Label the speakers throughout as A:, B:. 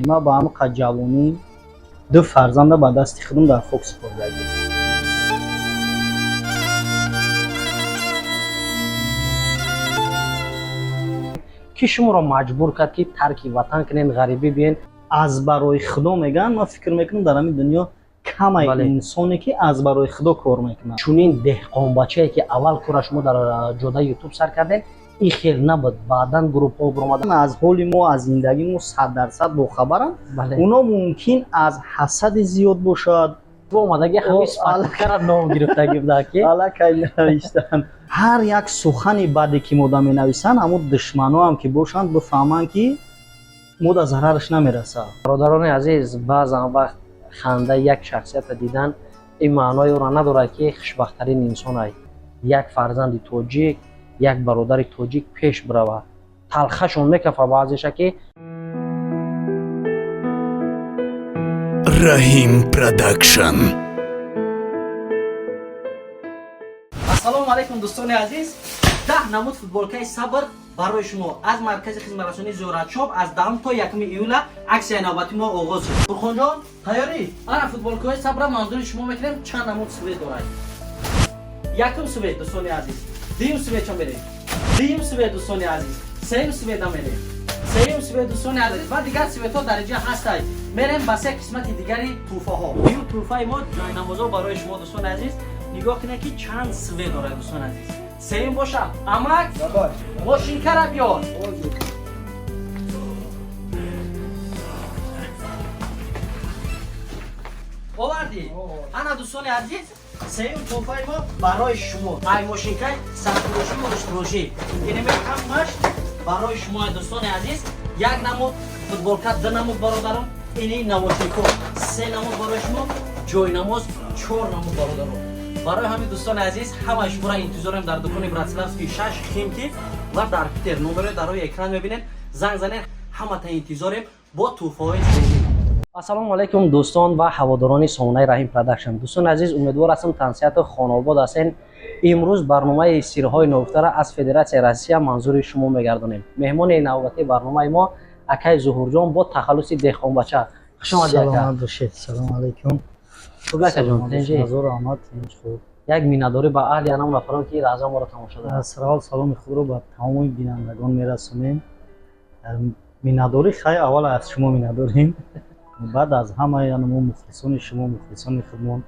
A: ما با هم قجالونی دو فرزند با دست خودم در فوکس پردگی
B: کی شما را مجبور کرد که ترک وطن کنین غریبی بیین؟
A: از برای خدا میگن. ما فکر میکنم در همین دنیا کمه انسانی که از برای خدا کار میکنه.
B: چونین دهقان بچه‌ای که اول کار شما در جاده یوتیوب سر کردین این خیر نبود، بعداً گروپ ها برآمدن.
A: از حال ما از زندگی ما 100% با خبرم. اونا ممکن از حسد زیاد باشد
B: و اومدگی همیش پاتکر نام گرفتگی بوده که
A: الکی نوشتن. هر یک سخنی بعدی که مدا می نویسن اما دشمنا هم که باشند بفهمن که مدا ضررش نمیرسه.
B: برادران عزیز، بعضا وقت خنده یک شخصیت دیدن این معنای او را نداره که خوشبخت‌ترین انسان است. یک فرزند توجیک، یک برادر توجیک پیش بروه، تلخشون میکفه بعضیش که
C: رحیم پروداکشن.
A: السلام علیکم دوستان عزیز. 10 نمود فوتبالکای صبر برای شما از مرکز خدمت رسانی زوراتشاپ از 10 تا 1 ایول عکس نوبتی ما آغاز شد. فرخان جان تیاری؟
B: آره، فوتبالکای صبر منظور شما میکنیم چند نمود سوید داره.
A: یکم سوید دوستان عزیز، دوم سوید چون بریم، دوم سوید دوستان عزیز، سوم سوید هم بریم، سوم سوید دوستان عزیز و دیگر سوید ها درجه هستند. میریم به سه قسمت دیگری توفه ها. این توفه ما جای نمازها برای شما دوستان عزیز. نگاه کنید که چند سوید داره دوستان عزیز. سوم باشه امک ماشین کرا بیار. آوردی. انا دوستان عزیز سوم توفه ما برای شما. ای ماشین کای سرفروشی و اشتراکی. اینه میگم ماش برای شما دوستان عزیز. یک نمود فوتبالکات، دو نمود برادرم اینی نواشیکو، سه نمود برای شما جای نماز، 4 نمود برادرم. برای همین دوستان عزیز همه شما را انتظارم در دکان براتسلافسکی 6 خیمتی و در پیتر نمره در روی اکران میبینین. زنگ زنین، همه تا انتظارم با توفای زندگی.
B: السلام علیکم دوستان و هواداران سامانه رحیم پروداکشن. دوستان عزیز، امیدوار هستم تنسیت خانواد هستین. امروز برنامه سیرهای نوفتر از فدراسیون روسیه منظور شما میگردانیم. مهمان نوبتی برنامه ما اکای ظهور جان با تخلص دهقان بچه. خوش آمدید.
A: سلام باشید. سلام علیکم.
B: خوب است جان.
A: نظر آمد خوب.
B: یک میناداری با اهل انام نفران که رضا ما را تماشا دارند.
A: سلام سلام خود رو با تمام بینندگان میرسونیم. میناداری خیلی اول از شما میناداریم. بعد از همه یعنی ما مخلصان شما، مخلصان خودمون،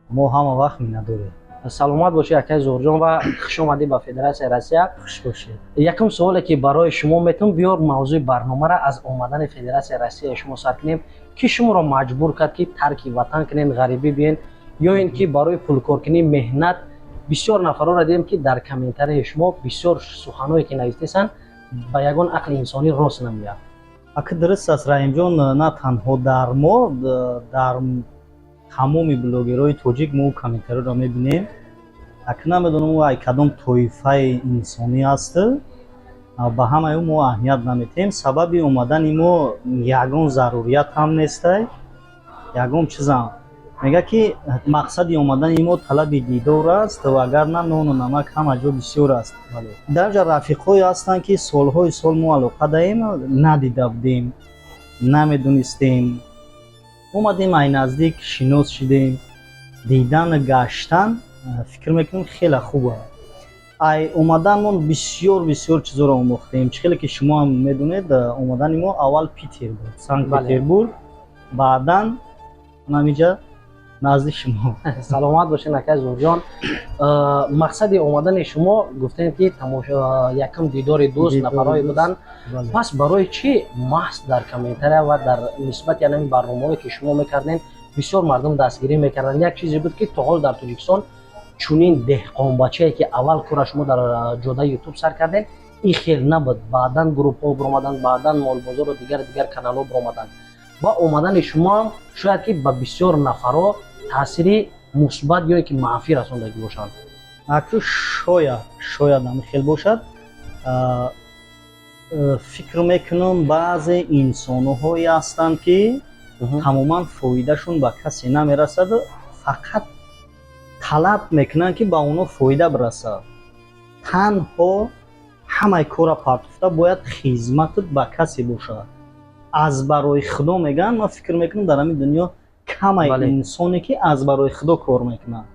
A: ما همه وقت میناداریم.
B: سلامت باشید اکای ظهور جان و خوش آمدید به فدراسیون روسیه.
A: خوش باشید.
B: یکم سوالی که برای شما میتونم بیار موضوع برنامه را از اومدن فدراسیون روسیه شما سر کنیم که شما را مجبور کرد که ترک وطن کنین غریبی بیین یا اینکه برای پول کار کنی مهنت. بسیار نفرا را دیدیم که در کامنت‌های شما بسیار سخنایی که نوشته‌اند با یگان عقل انسانی راست نمیاد.
A: اگه درست است رحیم جان، نه تنها در ما، در تمام بلاگرهای توجیک ما کامنت‌ها را می‌بینیم. اگه نمیدونم ای کدام طایفه انسانی است با همه ما اهمیت نمیدیم. سبب اومدن ما یگان ضروریت هم نیست، یگان چیز هم میگه که مقصد اومدن ما طلب دیدار است و اگر نه نان و نمک هم اجا بسیار است. در جا رفیقایی هستند که سالهای سال ما علاقه داریم ندیده بودیم، نمیدونستیم، اومدیم ای نزدیک شناس شدیم. دیدن گشتن فکر میکنم خیلی خوبه. ای اومدن ما بسیار بسیار چیزا رو آموختیم. خیلی که شما هم میدونید اومدن ما اول پیتر بود، سنت پتربورگ، بعداً نمیجا نزدیک شما.
B: سلامت باشین اکای ظهور جان. مقصد اومدن شما گفتین که تماشا یکم دیدار دوست نفرای بودن. پس برای چی محض در کامنت‌ها و در نسبت یعنی برنامه‌ای که شما میکردین بسیار مردم دستگیری میکردن؟ یک چیزی بود که تا حال در تاجیکستان چونین دهقان بچه‌ای که اول کار شما در جاده یوتیوب سر کردین این خیر نبود، بعداً گروپ ها برآمدن، بعداً مال بازار و دیگر کانال ها برآمدن. با اومدن شما هم شاید که به بسیار نفرا تاثیر مثبت یا اینکه منفی رسوندگی باشند.
A: اکنون شاید هم خیلی باشد. فکر میکنم بعضی انسان‌هایی هستند که تماما فایدهشون به کسی نمیرسد، فقط طلب میکنن که با اونا فایده برسه. تنها همه کار پرتفته باید خدمت به کسی باشد. аз барои худо мегӯянд, ман фикр мекунам дар ҳамин дунё камай
B: Бале.
A: инсоне ки аз барои худо кор мекунад.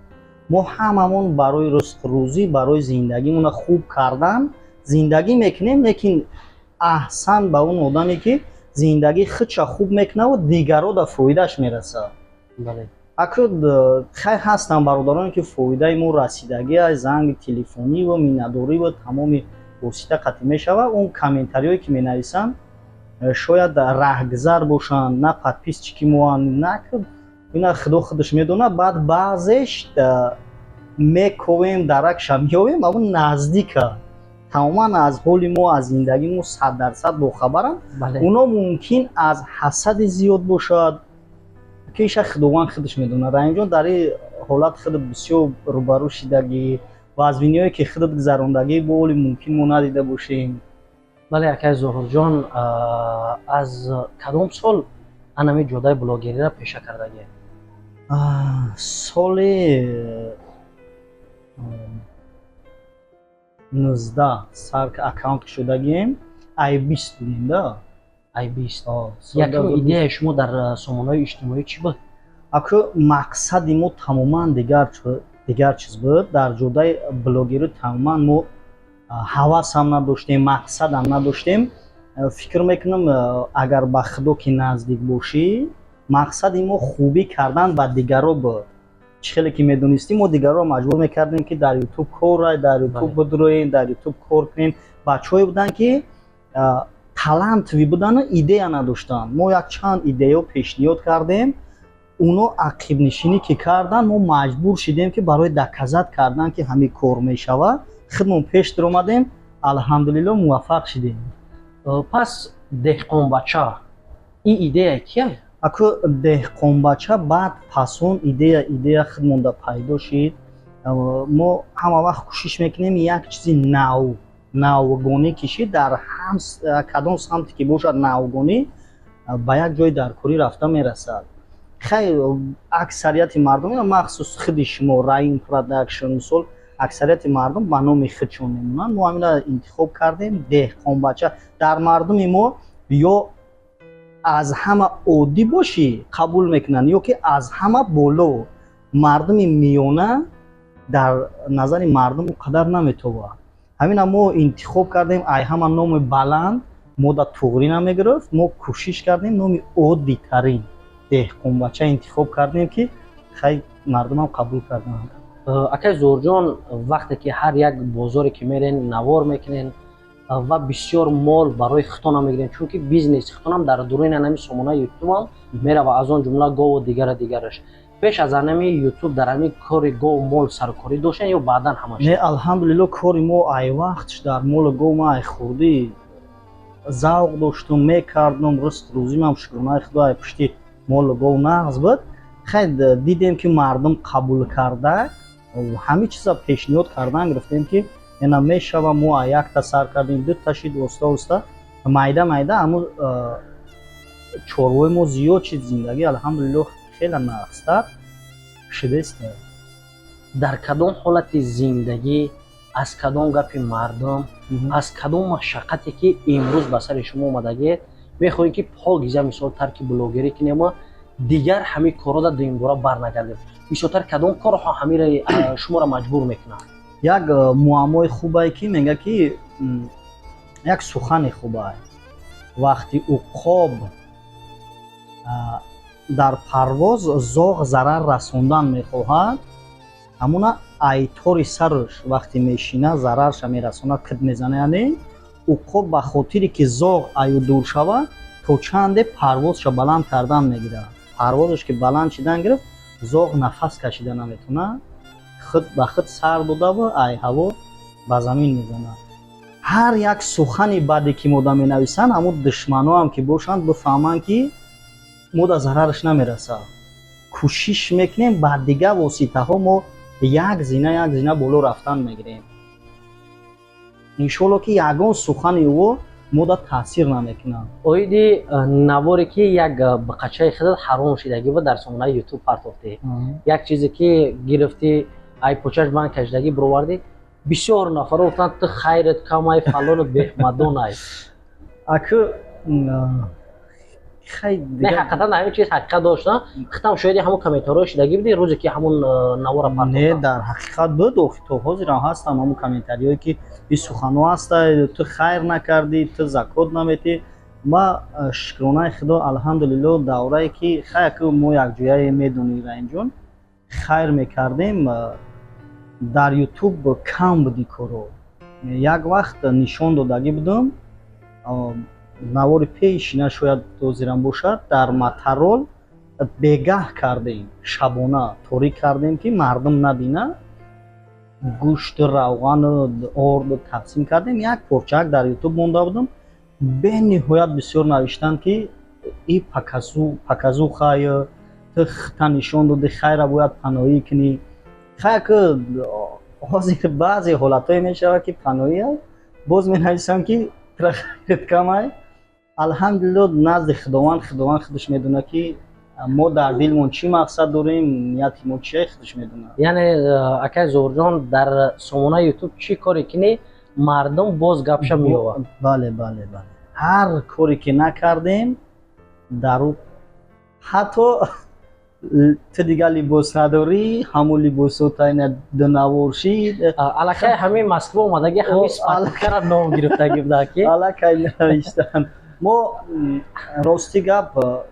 A: мо ҳамамон барои ризқрӯзӣ, барои зиндагимона хуб кардан зиндагӣ мекунем, лекин аҳсан ба он одаме ки зиндагӣ худша хуб мекунаву дигарода фоидааш мерасад.
B: бале.
A: акӯ хайр ҳастанд бародароне ки фоидаи мо расидагия занги телефонӣ ва миннатдорӣ ва тамоми восита қатъӣ мешавад. Он комментариҳое ки менависанд шояд раҳгузар бошанд, на подписчики моанд, на ина худо худаш медонад. баъд баъзеш мековем даракша меёвем, аммо наздика тамоман аз ҳоли мо, аз зиндагии мо 100% бохабаранд.
B: Бале.
A: اونا ممکن از حسد زیاد باشد که ایش خداوند خودش میدونه. رحیم جان در این حالت خود بسیار روبرو شدگی و از وینیایی که خودت گذراندگی با اولی ممکن ما ندیده باشیم.
B: бале акай зоҳирҷон, аз кадом сол анами ҷодаи блогериро пеша кардагӣ?
A: سال 19 سر که اکاونت شدگیم ای 20 بودیم ده.
B: ай 20.
A: سال
B: якум
A: 20.
B: идеяи шумо дар сомонаҳои иҷтимоӣ чӣ буд?
A: акӯ мақсади мо тамоман дигар чиз буд. дар ҷодаи блогерӣ тамоман мо ҳавас ҳам надоштем, мақсад ҳам надоштем. фикр мекунам агар ба худо ки наздик бошӣ, мақсади мо хубӣ кардан ба дигаро буд. чӣ хеле ки медонистем, мо дигарро маҷбур мекардем ки дар ютуб кор, дар ютуб бидроем, дар ютуб кор кунем. бачаҳое буданд ки талантви будану идея надоштанд. мо якчанд идеяҳо пешниҳод кардем, уно ақибнишинӣ ки карданд, мо маҷбур шудем ки барои доказат кардан ки ҳамин кор мешавад худмон пеш даромадем. алҳамдулиллоҳ муваффақ шудем.
B: пас деҳқонбача ин идея кия?
A: акӯ деҳқонбача баъд пасон идея худмонда пайдо шид. мо ҳама вақт кӯшиш мекунем як чизи навгонӣ кишид. дар кадом самте ки бошад навгонӣ ба як ҷои даркорӣ рафта мерасад. خیلی اکثریت مردم، مخصوص خود شما راین پروداکشن مثال اکثریت مردم به نام خودشون میمونن. ما همین انتخاب کردیم دهقانبچه. در مردم ما یا از همه عادی باشی قبول میکنن یا که از همه بالا. مردم میانه در نظر مردم قدر نمیتوه. همین ما انتخاب کردیم ای همه نام بلند ما در توغری نمیگرفت. ما کوشش کردیم نام عادی ترین деҳқонбача интихоб кардем ки хай мардумам қабул карданд.
B: акай зоҳирҷон, вақте ки ҳар як бозоре ки мерен навор мекунен ва бисёр мол барои хитона мегирен, чунки бизнеси хитонам дар дуруни анами сомонаи ютубам мерава, аз он ҷумла гову дигараш. пеш аз анами ютуб дар ҳамин кори гов мол саркорӣ доштен ё баъдан ҳамаш?
A: не, алҳамдулиллоҳ кори мо ай вақтш дар моли гов ма ай хурдӣ завқ доштум, мекардум. рӯст рӯзимам шукрнаи худо ай пушти мол гов нағз буд. хеле дидем ки мардум қабул карда, ҳамин чиза пешниҳод кардан гирифтем ки ина мешава. мо якта сар кардем, дута шид, оста майда аммо чорвои мо зиёд шид. зиндагӣ алҳамдулиллоҳ хеле нағзтар шудааст.
B: дар кадом ҳолати зиндагӣ, аз кадом гапи мардум, аз кадом машаққате ки имрӯз ба сари шумо омадагӣ мехоҳем ки погиза мисол тарки блогерӣ кунем ва дигар ҳамин корро дуюмбора барнагардем? мисолтар кадом корҳо ҳамира шуморо маҷбур мекунад? як
A: муаммои хубае ки мега ки як сухани хубае. вақти уқоб дар парвоз зоғ зарар расондан мехоҳад, ҳамуна айтори сарш вақти мешина зарарша мерасонад, кид мезана. яъне уқоб ба хотире ки зоғ аю дур шавад, то чанде парвозша баланд кардан мегирад. парвозаш ки баланд шидан гирифт, зоғ нафас кашида наметавонад, худ ба худ сар дода ва ай ҳаво ба замин мезанад. ҳар як сухани баде ки мода менависанд, ҳамо душманоам ки бошанд бифаҳманд ки мода зарараш намерасад. кӯшиш мекунем ба дигар воситаҳо мо як зина боло рафтан мегирем. иншоалло ки ягон сухани ӯ мода таъсир намекунад.
B: оиди наворе ки як бақачаи худат ҳаром шидагӣ ва дар сомонаи ютуб партофтӣ, як чизе ки гирифтӣ ай почаш бан кашидагӣ бировардӣ, бисёр нафаро гуфтанд ту хайрат камай фалону беҳмадонай.
A: акӯ خیلی
B: نه
A: دیگه
B: حقیقتا همین چیز حقیقت داشت نه ختم شاید همون کامنتارها شدگی بودی روزی که همون نوار پرت
A: نه در حقیقت بود تو حاضر هستم همون کامنتاریایی که این سخنو هست تو خیر نکردی تو زکات نمیتی ما شکرانه خدا الحمدلله دوره که خیر که ما یک جایی میدونی رنگ جون خیر میکردیم در یوتیوب کم بودی کارو یک وقت نشان دادگی بودم навори пешина шояд дозирам бошад дар матарол бегаҳ кардем шабона торик кардем ки мардум набина гӯшти равғану орду тақсим кардем як порчаак дар ютуб монда будам бениҳоят бисёр навиштанд ки и паказу хая ту хта нишон доди хайра бояд паноҳӣ кунӣ хая ки ҳозир баъзе ҳолатҳое мешавад ки паноҳия боз менависам ки хайрат камай الحمدلله نزد خداوند خودش میدونه که ما در دلمون چی مقصد داریم نیت ما چیه خودش میدونه
B: یعنی اکای زورجان در سامانه یوتیوب چی کاری کنی مردم باز گپشپ میوه
A: بله هر کاری که نکردیم در او حتی تو دیگه لباس نداری همون لباس رو تاین دنوارشید
B: الکای همین مسکو اومدگی همین سپاکر نام گرفتگی بوده که
A: الکای نوشتن ما راستی گپ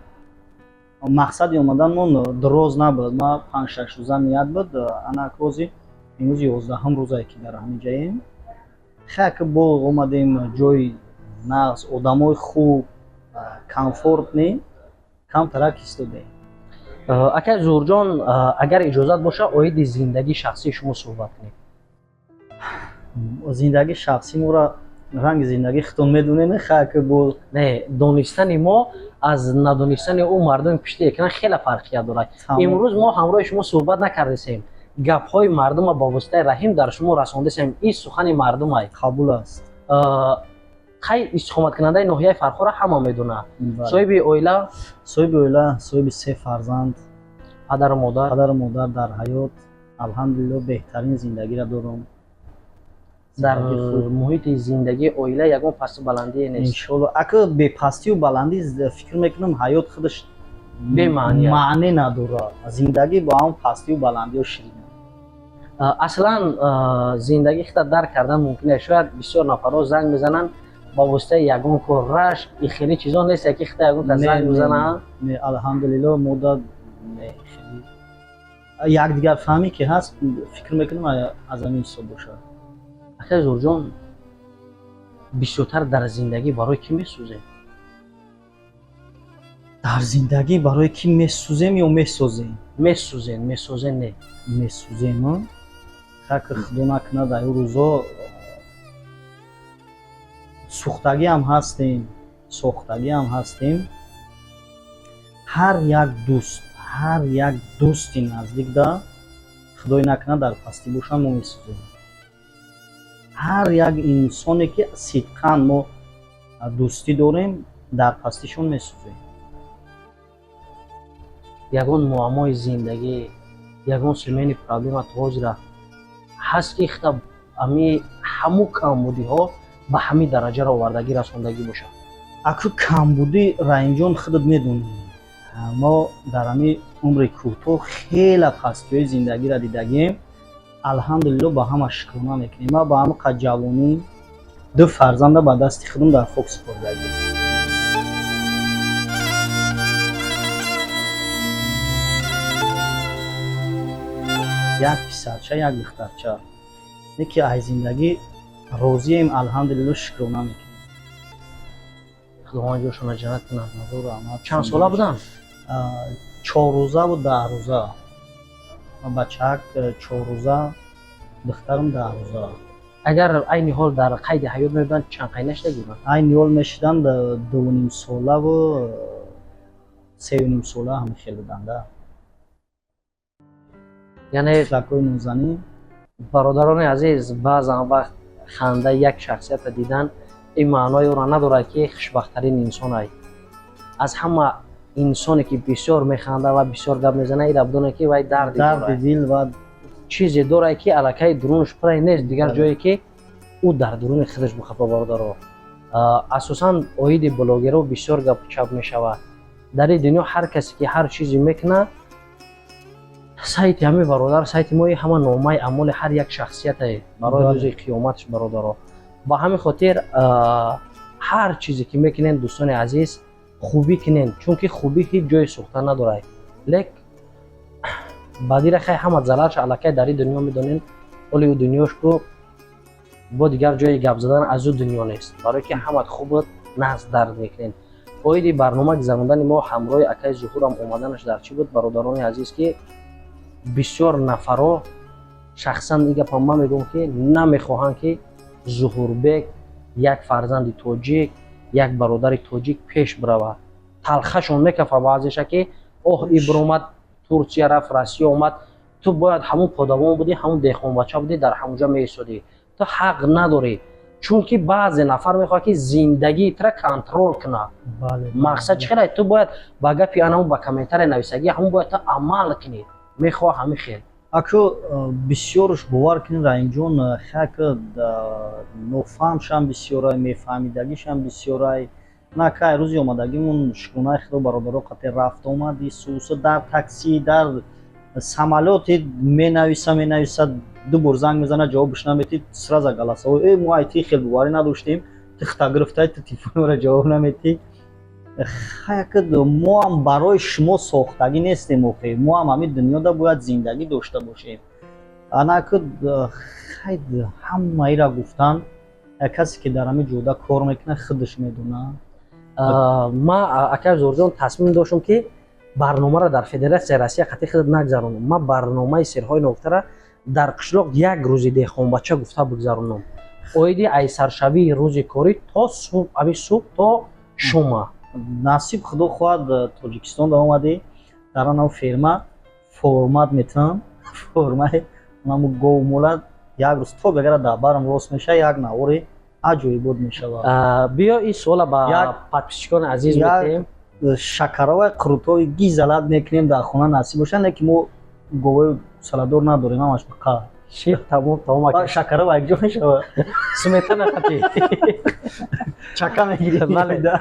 A: مقصد اومدنمون دراز نبود ما 5-6 روزه نیت بود انا کوزی امروز 11 روزه که در همین جاییم خیلی با اومدیم جای ناز آدمای خوب کامفورت نی کم ترک استودیم
B: اکای زورجان اگر اجازت باشه اوید زندگی شخصی شما صحبت کنید
A: زندگی شخصی ما را رنگ زندگی خودتون میدونین خاک بو
B: نه دونستن ما از ندونستن او مردم پشتی اکران خیلی فرقیت داره امروز ما همراه شما صحبت نکردیم گپ های مردم با واسطه رحیم در شما رساندیم این سخن مردم ای
A: قبول است
B: خیلی استقامت کننده ناحیه فرخو را همه میدونه صاحب اویلا
A: صاحب 3 فرزند
B: پدر و
A: مادر در حیات الحمدلله بهترین زندگی را دارم
B: در محیط زندگی اویلا یگان پست و بلندی نیست
A: انشالله اگه به پستی و بلندی فکر میکنم حیات خودش
B: به
A: معنی نداره زندگی با هم پستی و بلندی و شیرینه
B: اصلا زندگی خود درک کردن ممکنه شاید بسیار نفرها زنگ بزنن با واسطه یگان کورش این خیلی چیزا نیست که خود یگان زنگ بزنن
A: نه الحمدلله مدت یک دیگر فهمی که هست فکر میکنم از همین حساب باشه
B: اکای زورجان بیشتر در زندگی برای کی میسوزه؟
A: در زندگی برای کی میسوزیم یا میسوزیم؟
B: میسوزن نه
A: میسوزیم خاک خدا نکنه در این روزا سوختگی هم هستیم هر یک دوستی نزدیک دا خدای نکنه در پستی باشن ما میسوزیم هر یک انسانی که صدقاً ما دوستی داریم در پستیشون میسوزیم
B: یگان معمای زندگی یگان سلمینی پرابلمات حاضره هست که خطاب امی همو کمبودی ها به همین درجه را وردگی رسوندگی باشه
A: اکو کمبودی رنجان خودت میدونی ما در همین عمر کوتاه خیلی پستی های زندگی را دیدگیم الحمدلله با همه شکرانه میکنیم ما با همه قد جوانی 2 فرزند با دست خودم در خاک سپردگیم یک پسرچه یک دخترچه یکی از زندگی راضییم الحمدلله شکرانه میکنیم
B: خداوند جاشون جنت کنه
A: چند
B: ساله بودن
A: 4 روزه و 10 روزه بچه‌ک 4 روزه دخترم 10 روزه
B: اگر این حال در قید حیات میبودن چند قینش نگیرن
A: این حال میشدن 2.5 ساله و 3.5 ساله هم خیلی بودند
B: یعنی
A: فلکای نوزنی
B: برادران عزیز بعضا وقت خنده یک شخصیت دیدن این معنای او را نداره که خوشبخت‌ترین انسان ای از همه انسانی که بسیار میخنده و بسیار گپ میزنه این بدونه که وای درد
A: دل و
B: چیزی داره که الکای درونش پرای نیست دیگر جایی که او در درون خودش بخفه بارداره اساسا اوید بلاگر رو بسیار گپ چپ میشوه дар ин дунё ҳар касе ки ҳар чизе мекунад, сайти ҳамин бародар, сайти мо ҳама номаи амоли ҳар як шахсияте барои рӯзи қиёматаш бародаро. ба ҳамин хотир ҳар чизе ки мекунем дӯстони азиз, хубӣ кунем, чунки хубӣ ҳеҷ ҷои сӯхта надорад. лек баъдира хай ҳама залалш аллакай дар ин дунё медонем, оли ӯ дунёшку бо дигар ҷои гап задан аз ӯ дунё нест, барое ки ҳамат хубот нағз дард мекунем. оиди барнома гузарондани мо ҳамроҳи акай Зуҳурам омаданаш дар чӣ буд, бародарони азиз, ки бисёр нафаро шахсан ин гапам ман мегӯям ки намехоҳанд ки Зуҳурбек як фарзанди тоҷик, як бародари тоҷик пеш бирава. талхашон мекафа баъзеша ки оҳ ибромад Турсия рафт, Россия омад, ту бояд ҳамун подавон будӣ, ҳамун деҳқонбача будӣ, дар ҳамунҷа меистодӣ. ту ҳақ надорӣ, чунки баъзе нафар мехоҳад ки зиндагитра контрол кунад. мақсад чӣ хеле? ту бояд ба гапи анаму ба комментария нависагӣ ҳамун бояд ту амал кунӣ. мехоҳ ҳамин хел.
A: аку бисёрш бовар кунед раимҷон, хак нофаҳмшам бисёрай, мефаҳмидагишам бисёрай. на кай рӯзи омадагимон шукронаи худо бародаро қате рафт омади сӯса дар такси, дар самолёте менависа ду бор занг мезана ҷавобш наметӣ, сраза галаса мо айти хел боварӣ надоштем, тихта гирифтай ту телефонро ҷавоб наметӣ. хак мо ҳам барои шумо сохтагӣ нестем, охе мо ҳам ҳамин дунёда бояд зиндагӣ дошта бошем. анак хай ҳамаира гуфтан, касе ки дар ҳамин ҷода кор мекунад худаш медонад.
B: ман акай Зуҳурҷон тасмим доштам ки барномаро дар Федератсияи Россия қати худат нагзаронам. ман барномаи Сирҳои Новгуфтара дар қишлоқ як рӯзи деҳқонбача гуфта бигзаронам. оиди айсаршавии рӯзи корӣ то ҳамин субҳ то шума.
A: насиб худо хоҳад Тоҷикистон да омадӣ, дар ана ферма формат метунам, формаи онамо гов молад як рӯз тоб агара дар барам рост меша, як навори аҷоибот мешавад.
B: биё ин суола ба подписчикони азиз метем.
A: шакаровай қурутои гизалат мекунем дар хона насиб бошад, не ки мо говои саладор надорем, ҳамаш ба қар.
B: ших тамом тамом
A: шакарова якҷо мешавад.
B: сметана қати.
A: чака мегирем.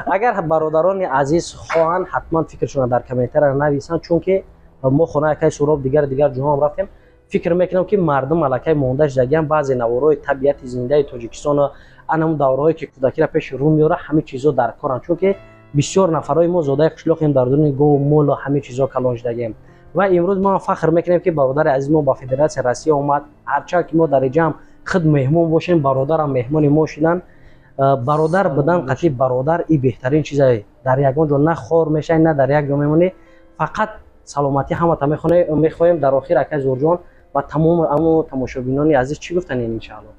B: агар бародарони азиз хоҳанд ҳатман фикршона дар комментария нависанд, чунки мо хонаи акай Суроб дигар ҷоҳам рафтем. фикр мекунам ки мардум аллакай монда шудагиам баъзе наворои табиати зиндаи Тоҷикистон, анам давраҳое ки кӯдакиро пеш рӯ меёра, ҳамин чизо дар коранд, чунки бисёр нафарои мо зодаи қишлоқем дар дунёи гов молу ҳамин чизо калон шудагием. ва имрӯз мо фахр мекунем ки бародари азиз мо ба Федератсияи Россия омад. ҳарчанд ки мо дар ҷамъ худ меҳмон бошем, бародарам меҳмони мо шудан. бародар будан қати бародар ин беҳтарин чизае. дар ягон ҷо на хор мешавӣ, на дар як ҷо мемонӣ. фақат саломатӣ ҳамата мехоҳем. дар охир акай Зуҳурҷон ва тамом тамошобинони азиз чӣ гуфтанем иншаалло?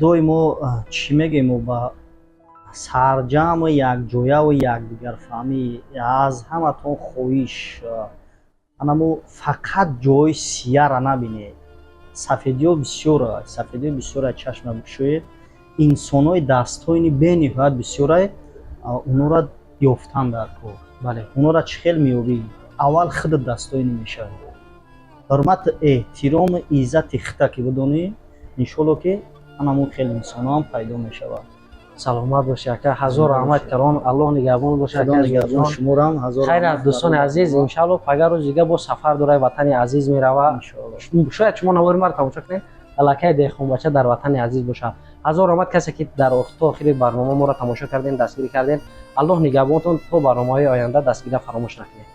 A: доимо чӣ мегем ба сарҷамъи якҷояву якдигарфаҳмӣ аз ҳаматон хоҳиш, анамо фақат ҷои сияра набинед. сафедиҳо бисёра чашма бикушоед. инсонои дастҳои бениҳоят бисёра онора ёфтан дар кор. онора чӣ хел меёбӣ? аввал худат дастҳои мешавӣ. ҳурмату эҳтироми иззати худта ки бидонӣ, иншоалло ки анамо хел инсоно ҳам пайдо мешавад.
B: саломат боши ака, ҳазор раҳмат каром. аллоҳ нигаҳбон бошад ака.
A: шуморам
B: хайр дӯстони азиз, иншаалло пагар рӯзи дига бо сафар дорад ватани азиз мерава. шояд шумо навори маро тамошо кунед, аллакай деҳқонбача дар ватани азиз бошад. ҳазор раҳмат касе ки дар охири барнома моро тамошо кардем, дастгирӣ кардем. аллоҳ нигаҳбонтон то барномаҳои оянда дастгирӣ фаромӯш накунед.